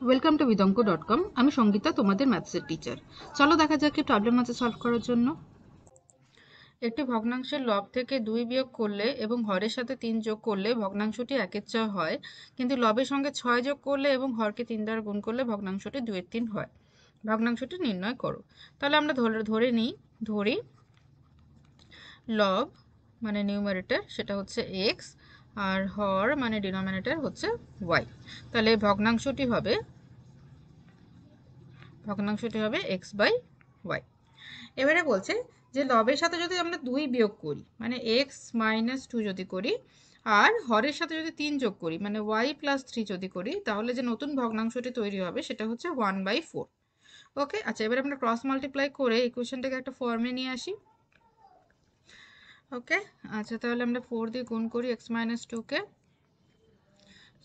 Welcome to বিদঙ্ক.com। আমি সঙ্গীতা, তোমাদের ম্যাথসের teacher. চলো দেখা যাক কি প্রবলেম আছে সলভ করার জন্য। একটি ভগ্নাংশের লব থেকে 2 বিয়োগ করলে এবং হরের সাথে 3 যোগ করলে ভগ্নাংশটি 1/4 হয়, কিন্তু লবের সঙ্গে 6 যোগ করলে এবং হরকে 3 দ্বারা গুণ করলে ভগ্নাংশটি 2/3 হয়। ভগ্নাংশটি নির্ণয় করো। তাহলে আমরা ধরি লব মানে নিউমারেটর সেটা হচ্ছে x, আর হর মানে ডিনোমিনেটর হচ্ছে y। তাহলে ভগ্নাংশটি হবে x বাই y। এবারে বলছে যে লবের সাথে যদি আমরা 2 বিয়োগ করি মানে x - 2 যদি করি, আর হরের সাথে যদি 3 যোগ করি মানে y + 3 যদি করি, তাহলে যে নতুন ভগ্নাংশটি তৈরি হবে সেটা হচ্ছে 1/4। ওকে, আচ্ছা, এবারে আমরা ক্রস মাল্টিপ্লাই করে ইকুয়েশনটাকে একটা ফর্মে নিয়ে আসি। ওকে, আচ্ছা, তাহলে আমরা 4 দিয়ে গুণ করি x - 2 K.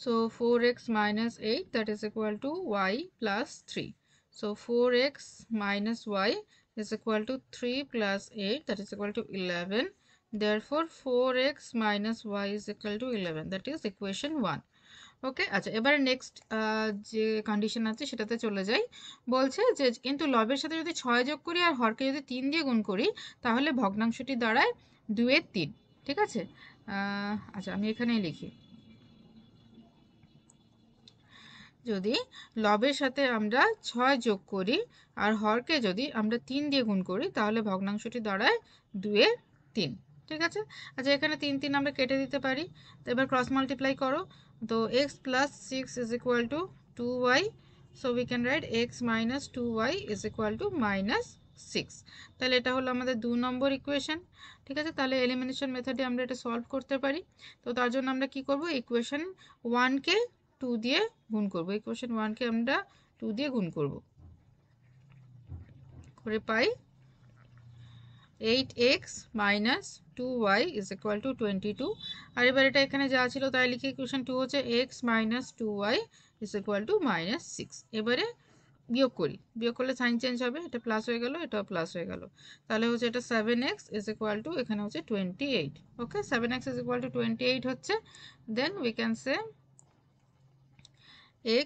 So 4x - 8 that is equal to y plus 3. So 4x minus y is equal to 3 plus 8 that is equal to 11. Therefore 4x minus y is equal to 11. That is equation 1. ওকে, আচ্ছা, এবারে next যে condition আছে সেটাতে চলে যাই। বলছে যে কিন্তু লবের সাথে যদি 6 যোগ করি আর হরকে যদি 3 দিয়ে গুণ করি, তাহলে ভগ্নাংশটি দাঁড়ায় 2/3। ঠিক আছে, আচ্ছা আমি এখানেই লিখি। যদি লবের সাথে আমরা 6 যোগ করি আর হরকে যদি আমরা 3 দিয়ে গুণ করি, তাহলে ভগ্নাংশটি দাঁড়ায় 2/3। ঠিক আছে, আচ্ছা, এখানে 3 3 আমরা কেটে দিতে পারি। তো এবার ক্রস মাল্টিপ্লাই করো। তো x + 6 is equal to 2y. So we can write x minus 2y is equal to -6। তাহলে এটা হলো আমাদের 2 নম্বর ইকুয়েশন। ঠিক আছে, তাহলে এলিমিনেশন মেথডে আমরা এটা সলভ করতে পারি। তো তার জন্য আমরা কি করব, ইকুয়েশন 1 কে 2 দিয়ে গুণ করব। ইকুয়েশন 1 কে আমরা 2 দিয়ে গুণ করব, করে পাই 8x minus 2y is equal to 22। আর এবার এটা এখানে যা ছিল তাই লিখে ইকুয়েশন 2 হচ্ছে x minus 2y is equal to -6। এবারে বিয়োগ করি, বিয়োগ করলে সাইন চেঞ্জ হবে, এটা প্লাস হয়ে গেল, এটাও প্লাস হয়ে গেল। তাহলে হচ্ছে এটা 7x is equal to এখানে হচ্ছে 28। ওকে, 7x is equal to 28 হচ্ছে। Then we can say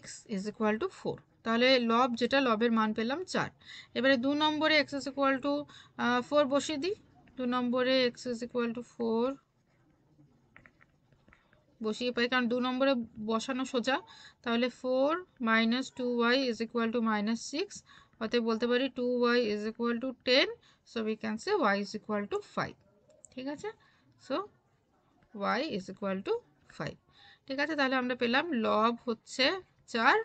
x is equal to 4। তাহলে লব যেটা, লবের মান পেলাম 4। এবারে 2 নম্বরে x is equal to 4 বসিয়ে দিই। 2 নম্বরে x is equal to 4 বসিয়ে পাই, কারণ 2 নম্বরে বসানো সোজা। তাহলে 4 minus 2y is equal to -6। অতএব বলতে পারি 2y is equal to 10। So we can say y is equal to 5। ঠিক আছে, so y is equal to 5। ঠিক আছে, তাহলে আমরা পেলাম লব হচ্ছে 4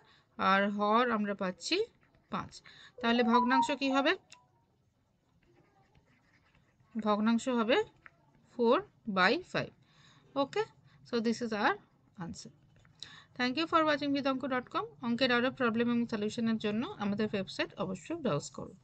আর হর আমরা পাচ্ছি 5। তাহলে ভগ্নাংশ কি হবে? ভগ্নাংশ হবে 4/5। Okay, so this is our answer. Thank you for watching বিদঙ্ক.com। অঙ্কের আরও প্রবলেম এবং সলিউশনের জন্য আমাদের ওয়েবসাইট অবশ্যই ব্রাউজ করুন।